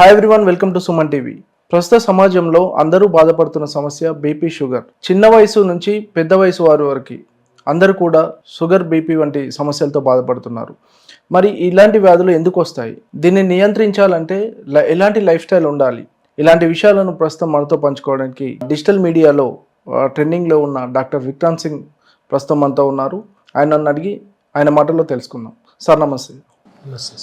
Hi everyone, welcome to Suman TV. ప్రస్తుత సమాజంలో అందరూ బాధపడుతున్న సమస్య బీపీ, షుగర్. చిన్న వయసు నుంచి పెద్ద వయసు వారి వరకు అందరూ కూడా షుగర్, బీపీ వంటి సమస్యలతో బాధపడుతున్నారు. మరి ఇలాంటి వ్యాధులు ఎందుకు వస్తాయి? దీన్ని నియంత్రించాలంటే ఎలాంటి లైఫ్ స్టైల్ ఉండాలి? ఇలాంటి విషయాలను ప్రస్తుతం మనతో పంచుకోవడానికి డిజిటల్ మీడియాలో ట్రెండింగ్లో ఉన్న డాక్టర్ విక్రాంత్ సింగ్ ప్రస్తుతం మనతో ఉన్నారు. ఆయనను అడిగి ఆయన మాటల్లో తెలుసుకుందాం. సార్ నమస్తే. నమస్తే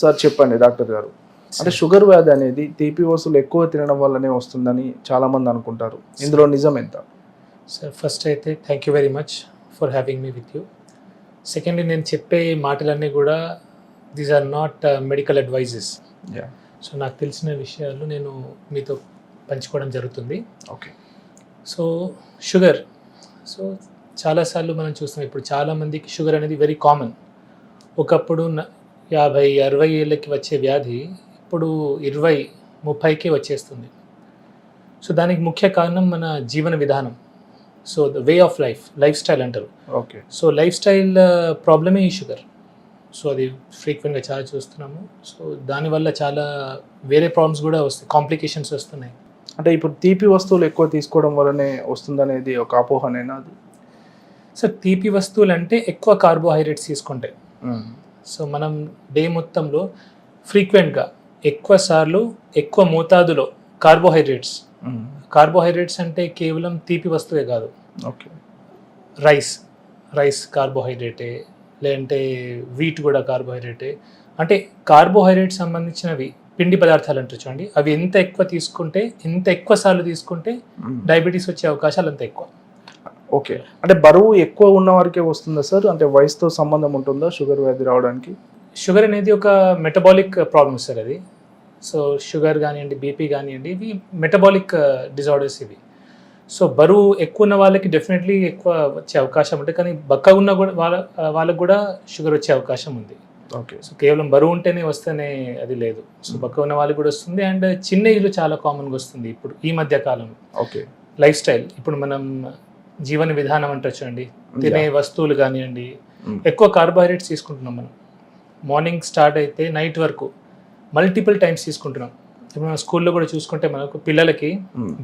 సార్ చెప్పండి డాక్టర్ గారు, అంటే షుగర్ వ్యాధి అనేది తీపి వస్తువులు ఎక్కువ తినడం వల్లనే వస్తుందని చాలామంది అనుకుంటారు. ఇందులో నిజం ఎంత? సార్ ఫస్ట్ అయితే thank you very much for having me with you. Secondly, నేను చెప్పే మాటలన్నీ కూడా these are not medical advises. So నాకు తెలిసిన విషయాలు నేను మీతో పంచుకోవడం జరుగుతుంది. ఓకే. సో షుగర్, సో చాలాసార్లు మనం చూస్తాం, ఇప్పుడు చాలామందికి షుగర్ అనేది వెరీ కామన్. ఒకప్పుడు 50-60 ఏళ్ళకి వచ్చే వ్యాధి ఇప్పుడు 20-30కే వచ్చేస్తుంది. సో దానికి ముఖ్య కారణం మన జీవన విధానం. So the way of life style అంటారు. ఓకే. సో లైఫ్ స్టైల్ ప్రాబ్లమే ఈ షుగర్. సో అది ఫ్రీక్వెంట్గా చాలా చూస్తున్నాము. సో దానివల్ల చాలా వేరే ప్రాబ్లమ్స్ కూడా వస్తాయి, కాంప్లికేషన్స్ వస్తున్నాయి. అంటే ఇప్పుడు తీపి వస్తువులు ఎక్కువ తీసుకోవడం వల్లనే వస్తుందనేది ఒక అపోహనేనా అది? సో తీపి వస్తువులు అంటే ఎక్కువ కార్బోహైడ్రేట్స్ తీసుకుంటాయి. సో మనం డే మొత్తంలో ఫ్రీక్వెంట్గా ఎక్కువ సార్లు ఎక్కువ మోతాదులో కార్బోహైడ్రేట్స్ అంటే కేవలం తీపి వస్తువే కాదు. ఓకే. రైస్ కార్బోహైడ్రేటే, లేదంటే వీట్ కూడా కార్బోహైడ్రేటే. అంటే కార్బోహైడ్రేట్ సంబంధించినవి పిండి పదార్థాలు అంటారు చూడండి, అవి ఎంత ఎక్కువ సార్లు తీసుకుంటే డయాబెటీస్ వచ్చే అవకాశాలు అంత ఎక్కువ. ఓకే. అంటే బరువు ఎక్కువ ఉన్న వారికే వస్తుందా సార్? అంటే వయసుతో సంబంధం ఉంటుందా షుగర్ వ్యాధి రావడానికి? షుగర్ అనేది ఒక మెటబాలిక్ ప్రాబ్లమ్ సార్ అది. సో షుగర్ కానివ్వండి, బీపీ కానివ్వండి, ఇవి మెటబాలిక్ డిజార్డర్స్ ఇవి. సో బరువు ఎక్కువ ఉన్న వాళ్ళకి డెఫినెట్లీ ఎక్కువ వచ్చే అవకాశం ఉంటుంది, కానీ బక్కగా ఉన్న కూడా వాళ్ళకు కూడా షుగర్ వచ్చే అవకాశం ఉంది. ఓకే. సో కేవలం బరువు ఉంటేనే వస్తేనే అది లేదు. సో బక్కగా ఉన్న వాళ్ళకి కూడా వస్తుంది, అండ్ చిన్న ఏజ్లో చాలా కామన్గా వస్తుంది ఇప్పుడు ఈ మధ్య కాలంలో. ఓకే. లైఫ్ స్టైల్, ఇప్పుడు మనం జీవన విధానం అంటే చూడండి, తినే వస్తువులు కానివ్వండి, ఎక్కువ కార్బోహైడ్రేట్స్ తీసుకుంటున్నాం మనం. మార్నింగ్ స్టార్ట్ అయితే నైట్ వరకు మల్టిపుల్ టైమ్స్ తీసుకుంటున్నాం. ఇప్పుడు మనం స్కూల్లో కూడా చూసుకుంటే మనకు పిల్లలకి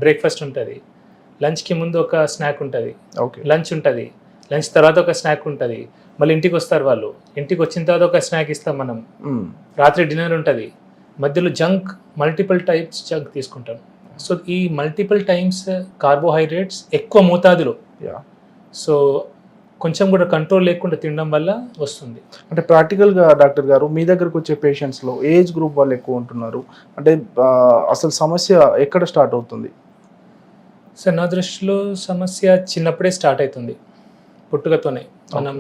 బ్రేక్ఫాస్ట్ ఉంటుంది, లంచ్కి ముందు ఒక స్నాక్ ఉంటుంది, లంచ్ ఉంటుంది, లంచ్ తర్వాత ఒక స్నాక్ ఉంటుంది, మళ్ళీ ఇంటికి వస్తారు వాళ్ళు, ఇంటికి వచ్చిన తర్వాత ఒక స్నాక్ ఇస్తాం మనం, రాత్రి డిన్నర్ ఉంటుంది, మధ్యలో మల్టిపుల్ టైప్స్ జంక్ తీసుకుంటాం. సో ఈ మల్టిపుల్ టైమ్స్ కార్బోహైడ్రేట్స్ ఎక్కువ మోతాదులో, సో కొంచెం కూడా కంట్రోల్ లేకుండా తినడం వల్ల వస్తుంది. అంటే ప్రాక్టికల్గా డాక్టర్ గారు, మీ దగ్గరకు వచ్చే పేషెంట్స్లో ఏజ్ గ్రూప్ వాళ్ళు ఎక్కువ ఉంటున్నారు, అంటే అసలు సమస్య ఎక్కడ స్టార్ట్ అవుతుంది? సార్ నా దృష్టిలో సమస్య చిన్నప్పుడే స్టార్ట్ అవుతుంది, పుట్టుకతోనే. మనం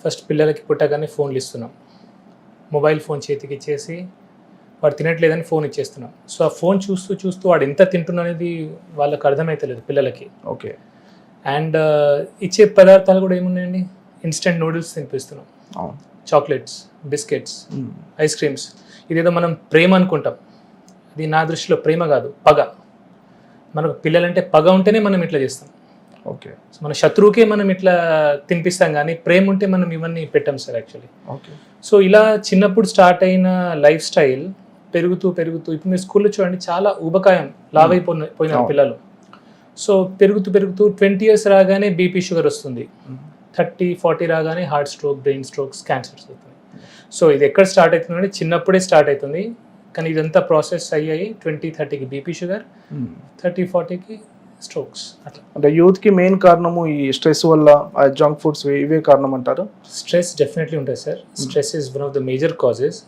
ఫస్ట్ పిల్లలకి పుట్టగానే ఫోన్లు ఇస్తున్నాం, మొబైల్ ఫోన్ చేతికి ఇచ్చేసి వాడు తినట్లేదని ఫోన్ ఇచ్చేస్తున్నాం. సో ఆ ఫోన్ చూస్తూ వాడు ఎంత తింటున్నా అనేది వాళ్ళకి అర్థమవుతలేదు పిల్లలకి. ఓకే. అండ్ ఇచ్చే పదార్థాలు కూడా ఏమున్నాయండి, ఇన్స్టెంట్ నూడిల్స్ తినిపిస్తున్నాం, చాక్లెట్స్, బిస్కెట్స్, ఐస్ క్రీమ్స్. ఇదేదో మనం ప్రేమ అనుకుంటాం, ఇది నా దృష్టిలో ప్రేమ కాదు, పగ. మనకు పిల్లలంటే పగ ఉంటేనే మనం ఇట్లా చేస్తాం. ఓకే. సో మన శత్రువుకే మనం ఇట్లా తినిపిస్తాం, కానీ ప్రేమ ఉంటే మనం ఇవన్నీ పెట్టాం సార్ యాక్చువల్లీ. ఓకే. సో ఇలా చిన్నప్పుడు స్టార్ట్ అయిన లైఫ్ స్టైల్ పెరుగుతూ ఇప్పుడు మీరు స్కూల్లో చూడండి, చాలా ఊబకాయం లావైపోయిన పిల్లలు. సో పెరుగుతూ 20 years రాగానే బీపీ, షుగర్ వస్తుంది, 30-40 రాగానే heart stroke, brain strokes, cancers అవుతుంది. సో ఇది ఎక్కడ స్టార్ట్ అవుతుందంటే చిన్నప్పుడే స్టార్ట్ అవుతుంది, కానీ ఇదంతా ప్రాసెస్ అయ్యాయి 20-30కి బీపీ, షుగర్, 30-40కి స్ట్రోక్స్. అట్లా అంటే యూత్కి మెయిన్ కారణము ఈ స్ట్రెస్ వల్ల, జంక్ ఫుడ్స్ ఇవే కారణం అంటారు? స్ట్రెస్ డెఫినెట్లీ ఉంటుంది sir. Stress is one of the major causes.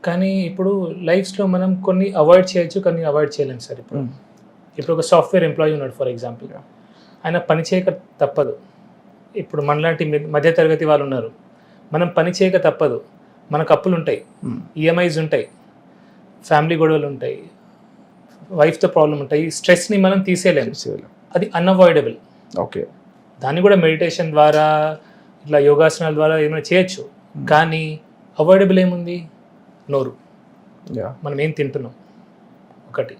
కానీ ఇప్పుడు లైఫ్లో మనం కొన్ని అవాయిడ్ చేయొచ్చు, కొన్ని అవాయిడ్ చేయలేము సార్. ఇప్పుడు ఒక సాఫ్ట్వేర్ ఎంప్లాయీ ఉన్నాడు ఫర్ ఎగ్జాంపుల్, ఆయన పని చేయక తప్పదు. ఇప్పుడు మనలాంటి మధ్యతరగతి వాళ్ళు ఉన్నారు, మనం పని చేయక తప్పదు. మనకు అప్పులు ఉంటాయి, ఈఎంఐస్ ఉంటాయి, ఫ్యామిలీ గొడవలు ఉంటాయి, వైఫ్తో ప్రాబ్లం ఉంటాయి. స్ట్రెస్ని మనం తీసేయలేము, అది అన్అవాయిడబుల్. ఓకే. దాన్ని కూడా మెడిటేషన్ ద్వారా, ఇట్లా యోగాసనాల ద్వారా ఏమైనా చేయొచ్చు, కానీ అవాయిడబుల్ ఏముంది? నోరు, మనం ఏం తింటున్నాం ఒకటి,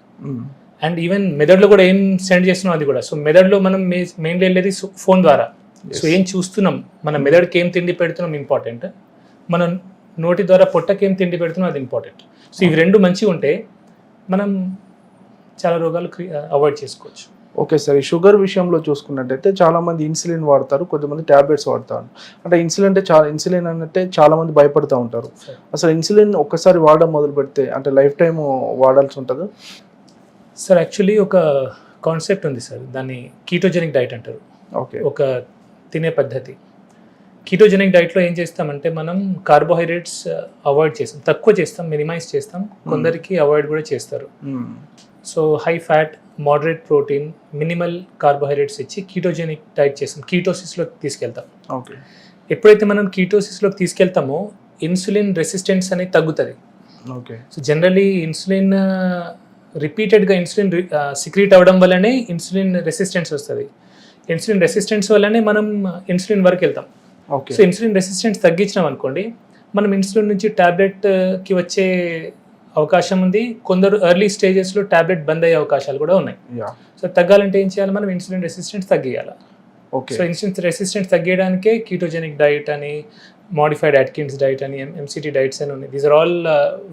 అండ్ ఈవెన్ మెదడులో కూడా ఏం సెండ్ చేస్తున్నాం అది కూడా. సో మెదడులో మనం మెయిన్లీ వెళ్ళేది ఫోన్ ద్వారా. సో ఏం చూస్తున్నాం, మన మెదడుకి ఏం తిండి పెడుతున్నాం ఇంపార్టెంట్, మన నోటి ద్వారా పొట్టకి ఏం తిండి పెడుతున్నాం అది ఇంపార్టెంట్. సో ఇవి రెండు మంచిగా ఉంటే మనం చాలా రోగాలు అవాయిడ్ చేసుకోవచ్చు. ఓకే సార్, ఈ షుగర్ విషయంలో చూసుకున్నట్టయితే చాలామంది ఇన్సులిన్ వాడతారు, కొంతమంది ట్యాబ్లెట్స్ వాడతారు. అంటే ఇన్సులిన్ అంటే చాలామంది భయపడుతూ ఉంటారు. అసలు ఇన్సులిన్ ఒక్కసారి వాడడం మొదలు పెడితే అంటే లైఫ్ టైం వాడాల్సి ఉంటుందా? సార్ యాక్చువల్లీ ఒక కాన్సెప్ట్ ఉంది సార్, దాన్ని కీటోజెనిక్ డైట్ అంటారు. ఓకే. ఒక తినే పద్ధతి. కీటోజెనిక్ డైట్లో ఏం చేస్తామంటే మనం కార్బోహైడ్రేట్స్ అవాయిడ్ చేస్తాం, తక్కువ చేస్తాం, మినిమైజ్ చేస్తాం, కొందరికి అవాయిడ్ కూడా చేస్తారు. So high fat, moderate protein, minimal carbohydrates ఇచ్చి కీటోజెనిక్ డైట్ చేస్తాం, కీటోసిస్లోకి తీసుకెళ్తాం. ఓకే. ఎప్పుడైతే మనం కీటోసిస్లోకి తీసుకెళ్తామో ఇన్సులిన్ రెసిస్టెన్స్ అనేది తగ్గుతుంది. ఓకే. సో జనరలీ ఇన్సులిన్ రిపీటెడ్గా ఇన్సులిన్ సిక్రీట్ అవ్వడం వల్లనే ఇన్సులిన్ రెసిస్టెన్స్ వస్తుంది. ఇన్సులిన్ రెసిస్టెన్స్ వల్లనే మనం ఇన్సులిన్ వరకు వెళ్తాం. ఓకే. సో ఇన్సులిన్ రెసిస్టెన్స్ తగ్గించినాం అనుకోండి, మనం ఇన్సులిన్ నుంచి ట్యాబ్లెట్కి వచ్చే అవకాశం ఉంది. కొందరు ఎర్లీ స్టేజెస్లో ట్యాబ్లెట్ బంద్ అయ్యే అవకాశాలు కూడా ఉన్నాయి. సో తగ్గాలంటే ఏం చేయాలి, మనం ఇన్సులిన్ రెసిస్టెన్స్ తగ్గియాలి. ఓకే. సో ఇన్సులిన్ రెసిస్టెన్స్ తగ్గించడానికే కీటోజెనిక్ డైట్ అని, మోడిఫైడ్ అట్కిన్స్ డైట్ అని, ఎంసిటీ డైట్స్ అని ఉన్నాయి. These are all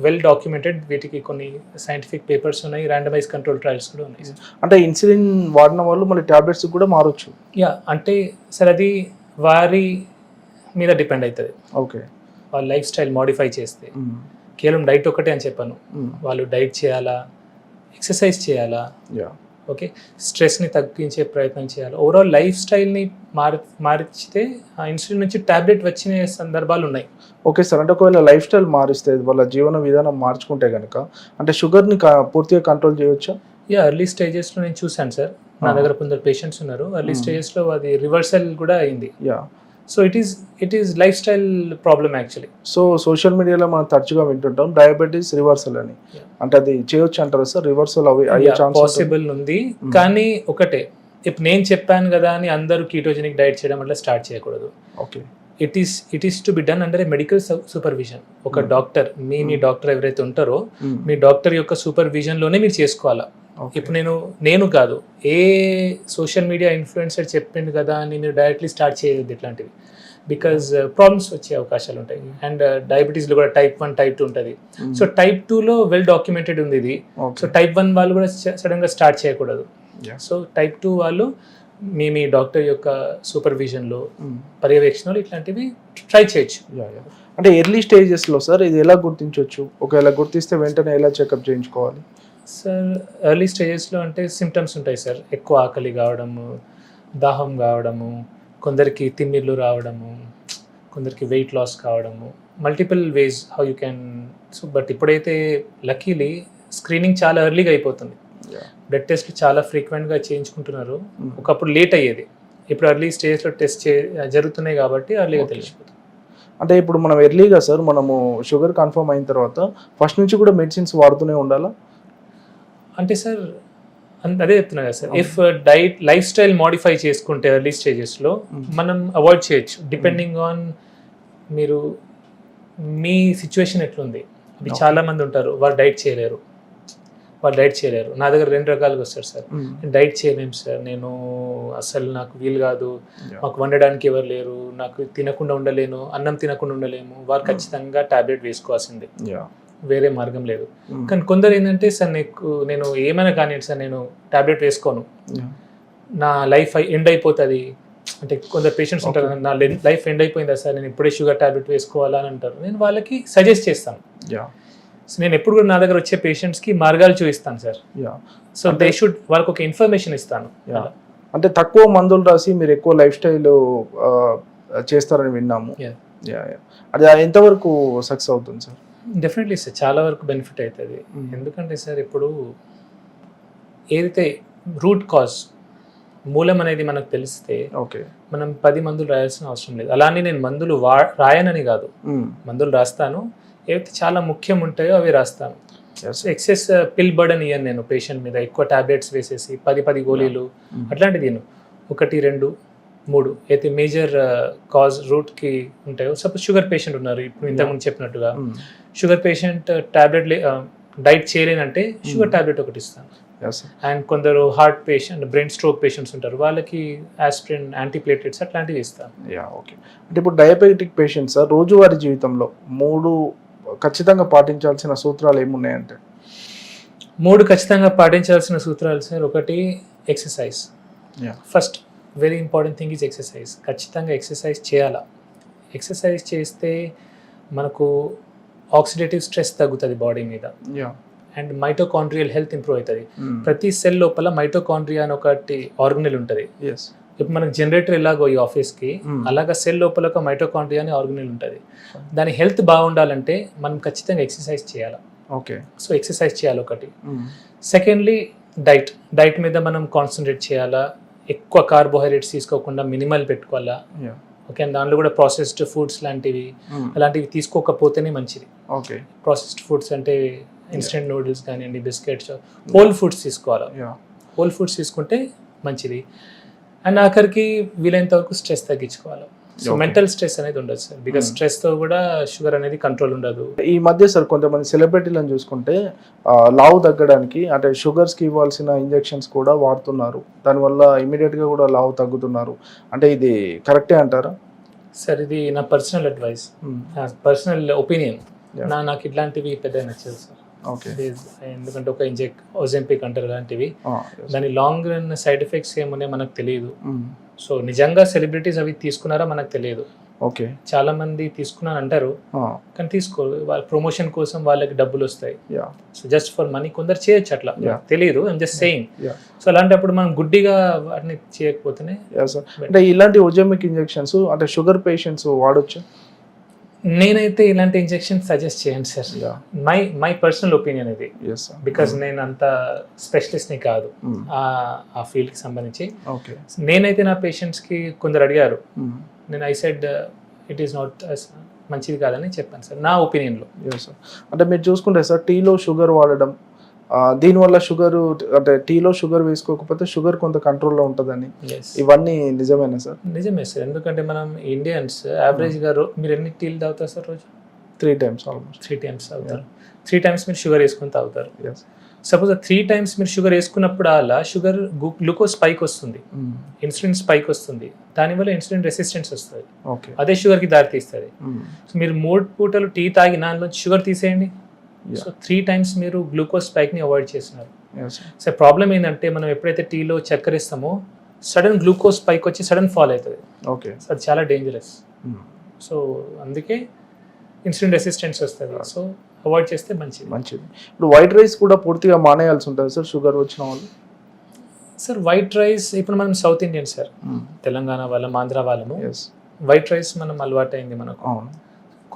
well documented. వీటికి కొన్ని సైంటిఫిక్ పేపర్స్ ఉన్నాయి, ర్యాండమైజ్ కంట్రోల్ ట్రయల్స్ కూడా ఉన్నాయి. అంటే ఇన్సులిన్ వాడిన వాళ్ళు మళ్ళీ ట్యాబ్లెట్స్ కూడా మారొచ్చు? యా, అంటే సార్ అది వారి మీద డిపెండ్ అవుతుంది. ఓకే. వాళ్ళ లైఫ్ స్టైల్ మోడిఫై చేస్తే. కేవలం డైట్ ఒకటే అని చెప్పాను, వాళ్ళు డైట్ చేయాలా, ఎక్సర్సైజ్ చేయాలా, ఓకే, స్ట్రెస్ని తగ్గించే ప్రయత్నం చేయాలి, ఓవరాల్ లైఫ్ స్టైల్ని మార్చితే ఆ ఇన్సులిన్ నుంచి ట్యాబ్లెట్ వచ్చిన సందర్భాలు ఉన్నాయి. ఓకే సార్, అంటే ఒకవేళ లైఫ్ స్టైల్ మారిస్తే, వాళ్ళ జీవన విధానం మార్చుకుంటే కనుక అంటే షుగర్ని పూర్తిగా కంట్రోల్ చేయవచ్చా? యా, ఎర్లీ స్టేజెస్లో నేను చూశాను సార్, నా దగ్గర కొందరు పేషెంట్స్ ఉన్నారు, ఎర్లీ స్టేజెస్లో అది రివర్సల్ కూడా అయింది. Yeah. So it is life style problem actually. So social మీడియాలో మనం తరచుగా వింటుంటాం డయాబెటీస్ రివర్సల్ అని, అంటే అది చేయొచ్చు అంటారా సార్? రివర్సల్ అయ్యే ఛాన్స్ పాసిబుల్ ఉంది, కానీ ఒకటే, ఇప్పుడు నేను చెప్పాను కదా అని అందరూ కీటోజెనిక్ డైట్ చేయడం వల్ల స్టార్ట్ చేయకూడదు. Okay. It is to be done under A medical supervision. ఒక డాక్టర్, మీ డాక్టర్ ఎవరైతే ఉంటారో మీ డాక్టర్ యొక్క సూపర్విజన్లోనే మీరు చేసుకోవాలా. ఇప్పుడు నేను కాదు, ఏ సోషల్ మీడియా ఇన్ఫ్లుయెన్సర్ చెప్పిండు కదా అని మీరు డైరెక్ట్లీ స్టార్ట్ చేయొద్దు ఇట్లాంటివి, బికాజ్ ప్రాబ్లమ్స్ వచ్చే అవకాశాలు ఉంటాయి. అండ్ డయాబెటీస్లో కూడా టైప్ 1, టైప్ 2 ఉంటుంది. సో టైప్ 2లో వెల్ డాక్యుమెంటెడ్ ఉంది ఇది. సో టైప్ 1 వాళ్ళు కూడా సడన్గా స్టార్ట్ చేయకూడదు. సో టైప్ 2 వాళ్ళు మీ డాక్టర్ యొక్క సూపర్విజన్లో, పర్యవేక్షణలో ఇట్లాంటివి ట్రై చేయొచ్చు. అంటే ఎర్లీ స్టేజెస్లో సార్ ఇది ఎలా గుర్తించవచ్చు? ఒకవేళ గుర్తిస్తే వెంటనే ఎలా చెకప్ చేయించుకోవాలి? సార్ ఎర్లీ స్టేజెస్లో అంటే సిమ్టమ్స్ ఉంటాయి సార్, ఎక్కువ ఆకలి కావడము, దాహం కావడము, కొందరికి తిమ్మిర్లు రావడము, కొందరికి వెయిట్ లాస్ కావడము, multiple ways how you can. So but ఇప్పుడైతే లక్కీలీ స్క్రీనింగ్ చాలా ఎర్లీగా అయిపోతుంది, బ్లడ్ టెస్ట్లు చాలా ఫ్రీక్వెంట్గా చేయించుకుంటున్నారు. ఒకప్పుడు లేట్ అయ్యేది, ఇప్పుడు ఎర్లీ స్టేజ్లో టెస్ట్ జరుగుతున్నాయి కాబట్టి ఎర్లీగా తెలిసిపోతుంది. అంటే ఇప్పుడు మనం ఎర్లీగా సార్ మనము షుగర్ కన్ఫర్మ్ అయిన తర్వాత ఫస్ట్ నుంచి కూడా మెడిసిన్స్ వాడుతూనే ఉండాలా? అంటే సార్ అదే చెప్తున్నా కదా sir, if diet life style modify చేసుకుంటే ఎర్లీ స్టేజెస్లో మనం అవాయిడ్ చేయొచ్చు, డిపెండింగ్ ఆన్ మీ సిచ్యువేషన్ ఎట్లుంది. అది చాలా మంది ఉంటారు వాళ్ళు డైట్ చేయలేరు. నా దగ్గర 2 రకాలుగా వస్తారు సార్, డైట్ చేయలేము సార్, నేను అసలు నాకు వీలు కాదు, మాకు వండడానికి ఎవరు లేరు, నాకు తినకుండా ఉండలేను, అన్నం తినకుండా ఉండలేము, వారు ఖచ్చితంగా టాబ్లెట్ వేసుకోవాల్సిందే, వేరే మార్గం లేదు. కానీ కొందరు ఏంటంటే సార్ నేను ఏమైనా కానీ సార్ నేను టాబ్లెట్ వేసుకోను, నా లైఫ్ ఎండ్ అయిపోతుంది అంటే కొందరు పేషెంట్స్ ఉంటారు, నా లైఫ్ ఎండ్ అయిపోయిందా సార్, నేను ఇప్పుడే షుగర్ టాబ్లెట్ వేసుకోవాలా అని అంటారు. నేను వాళ్ళకి సజెస్ట్ చేస్తాను. సో నేను ఎప్పుడు కూడా నా దగ్గర వచ్చే పేషెంట్స్కి మార్గాలు చూపిస్తాను సార్. సో దే షుడ్, వాళ్ళకి ఒక ఇన్ఫర్మేషన్ ఇస్తాను. అంటే తక్కువ మందులు రాసి మీరు ఎక్కువ లైఫ్ స్టైల్ చేస్తారని విన్నాము. అది ఎంతవరకు సక్సెస్ అవుతుంది సార్? డెఫినెట్లీ సార్, చాలా వరకు బెనిఫిట్ అవుతుంది. ఎందుకంటే సార్ ఇప్పుడు ఏదైతే రూట్ కాజ్, మూలం అనేది మనకు తెలిస్తే ఓకే, మనం 10 మందులు రాయాల్సిన అవసరం లేదు. అలానే నేను మందులు రాయనని కాదు, మందులు రాస్తాను, ఏవైతే చాలా ముఖ్యం ఉంటాయో అవి రాస్తాను. ఎక్సెస్ పిల్ బర్డన్ ఇయ్యను నేను పేషెంట్ మీద, ఎక్కువ టాబ్లెట్స్ వేసేసి 10 గోళీలు అట్లాంటిది నేను 1, 2, 3 అయితే మేజర్ కాజ్ రూట్కి ఉంటాయో. సపోజ్ షుగర్ పేషెంట్ ఉన్నారు, ఇప్పుడు ఇంతకుముందు చెప్పినట్టుగా షుగర్ పేషెంట్ టాబ్లెట్ డైట్ చేయలేనంటే షుగర్ టాబ్లెట్ ఒకటి ఇస్తాను. అండ్ కొందరు heart patient, brain stroke patients ఉంటారు, వాళ్ళకి ఆస్పిరిన్, యాంటీప్లేటెట్స్ అట్లాంటివి ఇస్తాను. ఓకే. అంటే ఇప్పుడు డయాబెటిక్ పేషెంట్స్ రోజువారీ జీవితంలో 3 ఖచ్చితంగా పాటించాల్సిన సూత్రాలు ఏమున్నాయంటే? 3 ఖచ్చితంగా పాటించాల్సిన సూత్రాలు సార్. ఒకటి exercise. First very important thing is exercise. ఖచ్చితంగా ఎక్సర్సైజ్ చేయాలా. ఎక్సర్సైజ్ చేస్తే మనకు ఆక్సిడేటివ్ స్ట్రెస్ తగ్గుతుంది బాడీ మీద అండ్ మైటోకాండ్రియల్ హెల్త్ ఇంప్రూవ్ అవుతుంది. ప్రతి సెల్ లోపల మైటోకాండ్రియా అని ఒకటి ఆర్గనెల్ ఉంటుంది. ఇప్పుడు మనకు జనరేటర్ ఎలాగో ఈ ఆఫీస్కి అలాగా సెల్ లోపల ఒక మైటోకాండ్రియా అని ఆర్గనెల్ ఉంటుంది. దాని హెల్త్ బాగుండాలంటే మనం ఖచ్చితంగా ఎక్సర్సైజ్ చేయాలి. ఓకే, సో ఎక్సర్సైజ్ చేయాలి ఒకటి. సెకండ్లీ డైట్ మీద మనం కాన్సన్ట్రేట్ చేయాలా. ఎక్కువ కార్బోహైడ్రేట్స్ తీసుకోకుండా మినిమల్ పెట్టుకోవాలా. ఓకే, అండ్ దాంట్లో కూడా ప్రాసెస్డ్ ఫుడ్స్ లాంటివి అలాంటివి తీసుకోకపోతేనే మంచిది. ఓకే, ప్రాసెస్డ్ ఫుడ్స్ అంటే ఇన్స్టెంట్ నూడిల్స్ కానివ్వండి, బిస్కెట్స్, హోల్ ఫుడ్స్ తీసుకోవాలి. హోల్ ఫుడ్స్ తీసుకుంటే మంచిది. అండ్ ఆఖరికి వీలైనంత వరకు స్ట్రెస్ తగ్గించుకోవాలి. సో మెంటల్ స్ట్రెస్ అనేది ఉండదు సార్, బికాస్ స్ట్రెస్తో కూడా షుగర్ అనేది కంట్రోల్ ఉండదు. ఈ మధ్య సార్ కొంతమంది సెలబ్రిటీలను చూసుకుంటే లావు తగ్గడానికి అంటే షుగర్స్కి ఇవ్వాల్సిన ఇంజెక్షన్స్ కూడా వాడుతున్నారు. దానివల్ల ఇమీడియట్గా కూడా లావు తగ్గుతున్నారు. అంటే ఇది కరెక్టే అంటారా సార్? ఇది నా పర్సనల్ అడ్వైస్, పర్సనల్ ఒపీనియన్. నాకు ఇట్లాంటివి పెద్ద నచ్చదు సార్. ఓకే, ఎందుకంటే ఒక ఓజెంపిక్ అంటారు అలాంటివి, దాని లాంగ్ రన్ సైడ్ ఎఫెక్ట్స్ ఏమున్నాయో మనకు తెలియదు. సో నిజంగా సెలబ్రిటీస్ అవి తీసుకున్నారా మనకు తెలియదు. ఓకే, చాలా మంది తీసుకున్నాను అంటారు కానీ తీసుకోరు. వాళ్ళ ప్రమోషన్ కోసం వాళ్ళకి డబ్బులు వస్తాయి. సో జస్ట్ ఫర్ మనీ కొందరు చేయొచ్చు, అట్లా తెలియదు. I'm just saying. సో అలాంటప్పుడు మనం గుడ్డిగా వాటిని చేయకపోతేనే. అంటే ఇలాంటి ఓజెమిక్ ఇంజెక్షన్స్ అంటే షుగర్ పేషెంట్స్ వాడొచ్చు? నేనైతే ఇలాంటి ఇంజెక్షన్ సజెస్ట్ చేయండి సార్. మై పర్సనల్ ఒపీనియన్ ఇది, బికాజ్ నేను అంత స్పెషలిస్ట్ని కాదు ఆ ఫీల్డ్కి సంబంధించి. నేనైతే నా పేషెంట్స్కి కొందరు అడిగారు, నేను I said it is not మంచిది కాదని చెప్పాను సార్, నా ఒపీనియన్లో. అంటే మీరు చూసుకుంటే సార్, టీలో షుగర్ వాడడం, దీనివల్ల షుగర్ అంటే టీలో షుగర్ వేసుకోకపోతే షుగర్ కొంత కంట్రోల్లో ఉంటుందని, ఇవన్నీ నిజమేనా సార్? నిజమే సార్, ఎందుకంటే మనం ఇండియన్స్ యావరేజ్గా మీరు ఎన్ని టీలు తాగుతారు సార్ రోజు? 3 times ఆల్మోస్ట్. 3 times తాగుతారు. 3 times మీరు షుగర్ వేసుకొని తాగుతారు. సపోజ్ 3 times మీరు షుగర్ వేసుకున్నప్పుడు అలా షుగర్ గ్లూకోజ్ స్పైక్ వస్తుంది, ఇన్సులిన్ స్పైక్ వస్తుంది, దానివల్ల ఇన్సులిన్ రెసిస్టెన్స్ వస్తుంది. అదే షుగర్కి దారి తీస్తుంది. సో మీరు 3 పూటలు టీ తాగి దానిలో షుగర్ తీసేయండి. సో 3 times మీరు గ్లూకోజ్ స్పైక్ని అవాయిడ్ చేస్తున్నారు. సో ప్రాబ్లం ఏంటంటే మనం ఎప్పుడైతే టీలో చక్కెర ఇస్తామో సడన్ గ్లూకోజ్ స్పైక్ వచ్చి సడన్ ఫాల్ అవుతుంది. ఓకే, సో అది చాలా డేంజరస్. సో అందుకే ఇన్సులిన్ రెసిస్టెన్స్ వస్తుంది. సో అవాయిడ్ చేస్తే మంచిది. ఇప్పుడు వైట్ రైస్ కూడా పూర్తిగా మానేయాల్సి ఉంటుంది సార్ షుగర్ వచ్చిన వాళ్ళు? సార్ వైట్ రైస్ ఇప్పుడు మనం సౌత్ ఇండియన్ సార్, తెలంగాణ వాళ్ళం, ఆంధ్ర వాళ్ళము, వైట్ రైస్ మనం అలవాటైంది మనకు,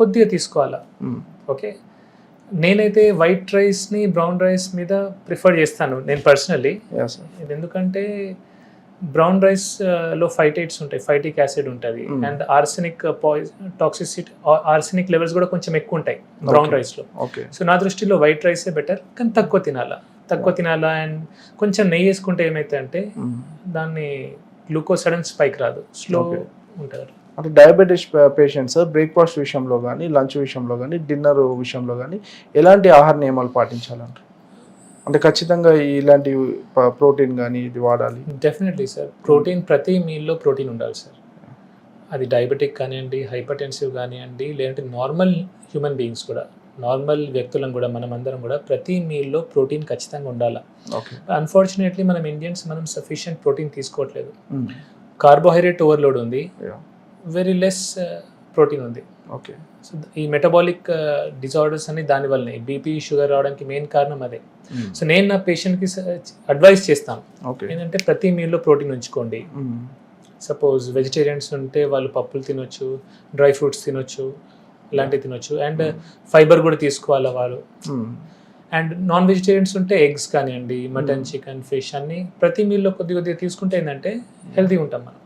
కొద్దిగా తీసుకోవాలా. ఓకే, నేనైతే వైట్ రైస్ని బ్రౌన్ రైస్ మీద ప్రిఫర్ చేస్తాను నేను పర్సనల్లీ. ఇది ఎందుకంటే బ్రౌన్ రైస్లో ఫైటేట్స్ ఉంటాయి, ఫైటిక్ యాసిడ్ ఉంటుంది, అండ్ ఆర్సెనిక్ ఆర్సెనిక్ లెవెల్స్ కూడా కొంచెం ఎక్కువ ఉంటాయి బ్రౌన్ రైస్లో. సో నా దృష్టిలో వైట్ రైసే బెటర్, కానీ తక్కువ తినాలా. అండ్ కొంచెం నెయ్యి వేసుకుంటే ఏమవుతుందంటే దాన్ని గ్లూకోజ్ సడన్ స్పైక్ రాదు, స్లో ఉంటుంది. అంటే డయాబెటీస్ పేషెంట్స్ బ్రేక్ఫాస్ట్ విషయంలో కానీ, లంచ్ విషయంలో కానీ, డిన్నర్ విషయంలో కానీ ఎలాంటి ఆహార నియమాలు పాటించాలంటారు? అంటే ఖచ్చితంగా ఇలాంటి ప్రోటీన్ కానీ ఇది వాడాలి? డెఫినెట్లీ సార్, ప్రోటీన్ ప్రతి మీల్లో ప్రోటీన్ ఉండాలి సార్. అది డయాబెటిక్ కానివ్వండి, హైపర్టెన్సివ్ కానివ్వండి, లేదంటే నార్మల్ హ్యూమన్ బీయింగ్స్ కూడా, నార్మల్ వ్యక్తులను కూడా, మనమందరం కూడా ప్రతి మీల్లో ప్రోటీన్ ఖచ్చితంగా ఉండాలి. అన్ఫార్చునేట్లీ మనం ఇండియన్స్ సఫిషియంట్ ప్రోటీన్ తీసుకోవట్లేదు. కార్బోహైడ్రేట్ ఓవర్లోడ్ ఉంది, వెరీ లెస్ ప్రోటీన్ ఉంది. ఓకే, సో ఈ మెటబాలిక్ డిజార్డర్స్ అని దానివల్లనే బీపీ, షుగర్ రావడానికి మెయిన్ కారణం అదే. సో నేను నా పేషెంట్కి అడ్వైస్ చేస్తాను ఏంటంటే ప్రతి మీల్లో ప్రోటీన్ ఉంచుకోండి. సపోజ్ వెజిటేరియన్స్ ఉంటే వాళ్ళు పప్పులు తినొచ్చు, డ్రై ఫ్రూట్స్ తినొచ్చు, ఇలాంటివి తినొచ్చు, అండ్ ఫైబర్ కూడా తీసుకోవాలి వాళ్ళు. అండ్ నాన్ వెజిటేరియన్స్ ఉంటే ఎగ్స్ కానివ్వండి, మటన్, చికెన్, ఫిష్ అన్ని ప్రతి మీల్లో కొద్దిగా తీసుకుంటే ఏంటంటే హెల్తీగా ఉంటాం మనం.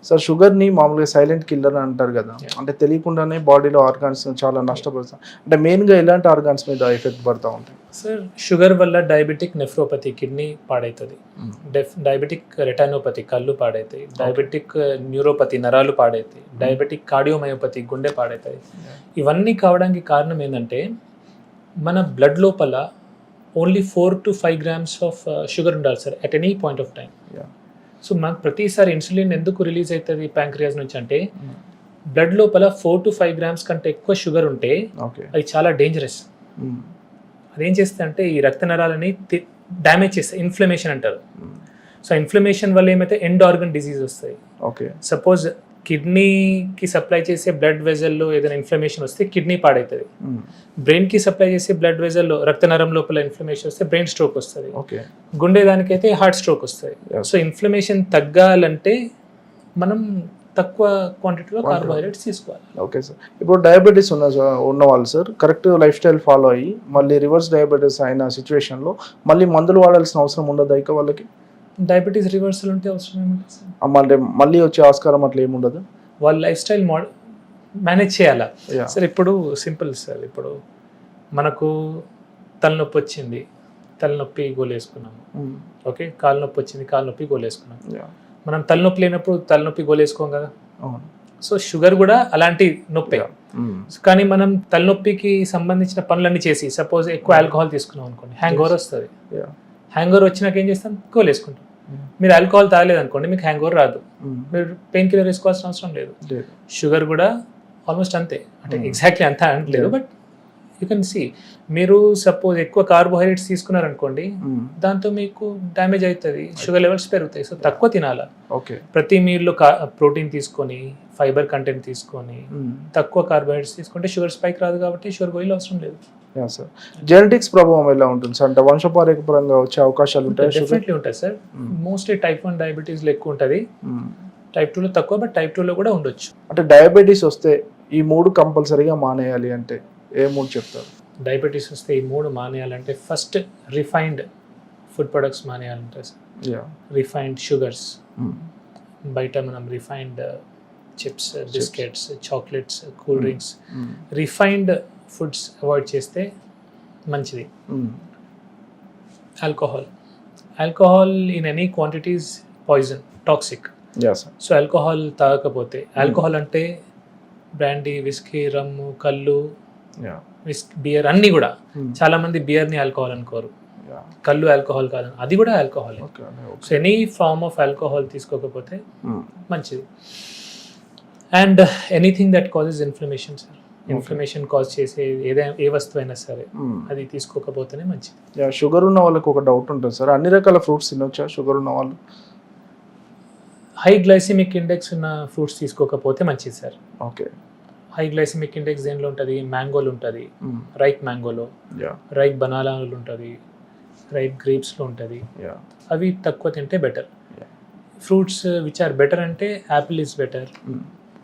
సార్, షుగర్ని మామూలుగా సైలెంట్ కిల్లర్ అంటారు కదా, అంటే తెలియకుండానే బాడీలో ఆర్గాన్స్ చాలా నష్టపడతాం. అంటే మెయిన్గా ఎలాంటి ఆర్గాన్స్ మీద ఎఫెక్ట్ పడుతూ ఉంటాయి సార్? షుగర్ వల్ల డయాబెటిక్ నెఫ్రోపతి, కిడ్నీ పాడవుతుంది, డయాబెటిక్ రెటానోపతి, కళ్ళు పాడవుతాయి, డయాబెటిక్ న్యూరోపతి, నరాలు పాడవుతాయి, డయాబెటిక్ కార్డియోమయోపతి, గుండె పాడవుతాయి. ఇవన్నీ కావడానికి కారణం ఏంటంటే మన బ్లడ్ లోపల only 4 to 5 grams of sugar ఉండాలి sir at any point of time. So మనకు ప్రతిసారి ఇన్సులిన్ ఎందుకు రిలీజ్ అవుతుంది ప్యాంక్రియాస్ నుంచి అంటే బ్లడ్ లోపల 4 to 5 grams కంటే ఎక్కువ షుగర్ ఉంటే అది చాలా డేంజరస్. అదేం చేస్తుంది అంటే ఈ రక్త నరాలని డ్యామేజ్ చేస్తాయి, ఇన్ఫ్లమేషన్ అంటారు. సో ఇన్ఫ్లమేషన్ వల్ల ఏమైతే ఎండ్ ఆర్గన్ డిసీజ్ వస్తాయి. ఓకే. సపోజ్ కిడ్నీకి సప్లై చేసే బ్లడ్ వెజల్లో ఏదైనా ఇన్ఫ్లమేషన్ వస్తే కిడ్నీ పాడవుతుంది. బ్రెయిన్కి సప్లై చేసే బ్లడ్ వెజల్లో రక్త నరం లోపల ఇన్ఫ్లమేషన్ వస్తే బ్రెయిన్ స్ట్రోక్ వస్తుంది. ఓకే. గుండె దానికైతే హార్ట్ స్ట్రోక్ వస్తుంది. సో ఇన్ఫ్లమేషన్ తగ్గాలంటే మనం తక్కువ క్వాంటిటీలో కార్బోహైడ్రేట్స్ తీసుకోవాలి. Okay sir. ఇప్పుడు డయాబెటీస్ ఉన్న వాళ్ళు sir correct life style follow అయ్యి మళ్ళీ రివర్స్ డయాబెటీస్ అయిన సిచ్యువేషన్లో మళ్ళీ మందులు వాడాల్సిన అవసరం ఉండదు ఇక వాళ్ళకి? డయాబెటీస్ రివర్సల్ ఉంటే అవసరం ఏముంటుంది సార్? అంటే మళ్ళీ వచ్చే ఆస్కారం అట్లా ఏముండదు? వాళ్ళ లైఫ్ స్టైల్ మేనేజ్ చేయాలా సార్? ఇప్పుడు సింపుల్ సార్, ఇప్పుడు మనకు తలనొప్పి వచ్చింది, తలనొప్పి గోలేసుకున్నాము. ఓకే, కాలు నొప్పి వచ్చింది, కాలు నొప్పి గోలేసుకున్నాం. మనం తలనొప్పి లేనప్పుడు తలనొప్పి గోలేసుకోం కదా. సో షుగర్ కూడా అలాంటి నొప్పి. కానీ మనం తలనొప్పికి సంబంధించిన పనులన్నీ చేసి సపోజ్ ఎక్కువ ఆల్కహాల్ తీసుకున్నాం అనుకోండి, హ్యాంగ్ ఓవర్ వస్తుంది. హ్యాంగ్ ఓవర్ వచ్చినాక ఏం చేస్తాం? గోలేసుకుంటాం. మీరు ఆల్కహాల్ తాగలేదు అనుకోండి, మీకు హ్యాంగ్ ఓవర్ రాదు, మీరు పెయిన్ కిల్లర్ వేసుకోవాల్సిన అవసరం లేదు. షుగర్ కూడా ఆల్మోస్ట్ అంతే, అంటే ఎగ్జాక్ట్లీ అంతా అనట్లేదు, బట్ యూ కెన్ సీ. మీరు సపోజ్ ఎక్కువ కార్బోహైడ్రేట్స్ తీసుకున్నారనుకోండి, దాంతో మీకు డ్యామేజ్ అవుతుంది, షుగర్ లెవెల్స్ పెరుగుతాయి. సో తక్కువ తినాలా. ఓకే. ప్రతి మీల్లో ప్రోటీన్ తీసుకొని, ఫైబర్ కంటెంట్ తీసుకొని, తక్కువ కార్బోహైడ్రేట్స్ తీసుకుంటే షుగర్ స్పైక్ రాదు, కాబట్టి షుగర్ గోళీలు అవసరం లేదు. సార్ జెనెటిక్స్ ప్రభావం ఎలా ఉంటుంది సార్? అంటే వంశపారంపర్యంగా వచ్చే అవకాశాలు ఉంటాయి? డెఫినెట్లీ ఉంటాయి సార్. మోస్ట్లీ టైప్ 1 డయాబెటీస్లో ఎక్కువ ఉంటుంది, టైప్ 2లో తక్కువ, బట్ టైప్ 2లో కూడా ఉండొచ్చు. అంటే డయాబెటీస్ వస్తే ఈ 3 కంపల్సరీగా మానేయాలి అంటే ఏ 3 చెప్తారు? డయాబెటీస్ వస్తే ఈ 3 మానేయాలంటే ఫస్ట్ రిఫైన్డ్ ఫుడ్ ప్రొడక్ట్స్ మానేయాలంటారు సార్. రిఫైన్డ్ షుగర్స్, బయట మనం refined chips, biscuits, chocolates, cool drinks, refined foods avoid చేస్తే మంచిది. Alcohol in any quantities poison, toxic. So alcohol తాగకపోతే, ఆల్కహాల్ అంటే బ్రాండీ, విస్కీ, రమ్ము, కళ్ళు, బియర్ అన్నీ కూడా. చాలా మంది బియర్ని ఆల్కహాల్ అనుకోరు, కళ్ళు ఆల్కహాల్ కాదు, అది కూడా alcohol. So any form of alcohol తీసుకోకపోతే మంచిది. And anything that causes inflammation sir, inflammation cause చేసే ఏ వస్తువు అయినా సరే అది తీసుకోకపోతేనే మంచిది. షుగర్ ఉన్న వాళ్ళకి ఒక డౌట్ ఉంటుంది సార్, అన్ని రకాల ఫ్రూట్స్ తినొచ్చా షుగర్ ఉన్న వాళ్ళు? హై గ్లైసిమిక్ ఇండెక్స్ ఉన్న ఫ్రూట్స్ తీసుకోకపోతే మంచిది sir. Okay. High glycemic index దేనిలో ఉంటుంది? మ్యాంగోలో ఉంటుంది, రైప్ మ్యాంగోలో, రైప్ బనానాలో ఉంటుంది, రైప్ గ్రేప్స్లో ఉంటుంది. అవి తక్కువ తింటే better. Fruits which are better అంటే apple is better,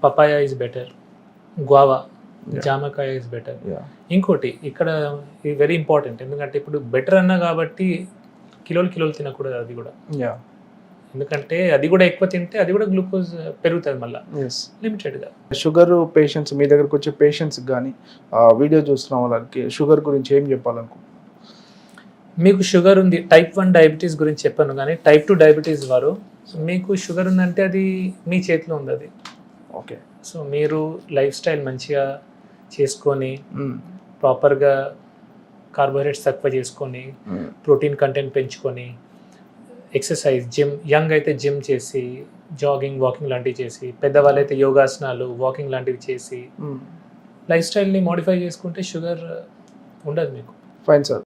papaya is better, guava, జామకాయ ఇస్ బెటర్. ఇంకోటి ఇక్కడ వెరీ ఇంపార్టెంట్, ఎందుకంటే ఇప్పుడు బెటర్ అన్నా కాబట్టి కిలోలు తినకూడదు అది కూడా. ఎందుకంటే అది కూడా ఎక్కువ తింటే అది కూడా గ్లూకోజ్ పెరుగుతుంది మళ్ళీ లిమిటెడ్గా. షుగర్ పేషెంట్స్ మీ దగ్గరకు వచ్చే పేషెంట్స్ కానీ వీడియో చూస్తున్న వాళ్ళకి షుగర్ గురించి ఏం చెప్పాలనుకుంటున్నాను? మీకు షుగర్ ఉంది, టైప్ 1 డయాబెటీస్ గురించి చెప్పాను, కానీ టైప్ 2 డయాబెటీస్ వారు మీకు షుగర్ ఉందంటే అది మీ చేతిలో ఉంది అది. ఓకే. సో మీరు లైఫ్ స్టైల్ మంచిగా చేసుకొని, ప్రాపర్గా కార్బోహైడ్రేట్స్ తక్కువ చేసుకొని, ప్రోటీన్ కంటెంట్ పెంచుకొని, ఎక్సర్సైజ్, జిమ్, యంగ్ అయితే జిమ్ చేసి, జాగింగ్, వాకింగ్ లాంటివి చేసి, పెద్దవాళ్ళు అయితే యోగాసనాలు, వాకింగ్ లాంటివి చేసి లైఫ్ స్టైల్ని మోడిఫై చేసుకుంటే షుగర్ ఉండదు మీకు. Fine sir.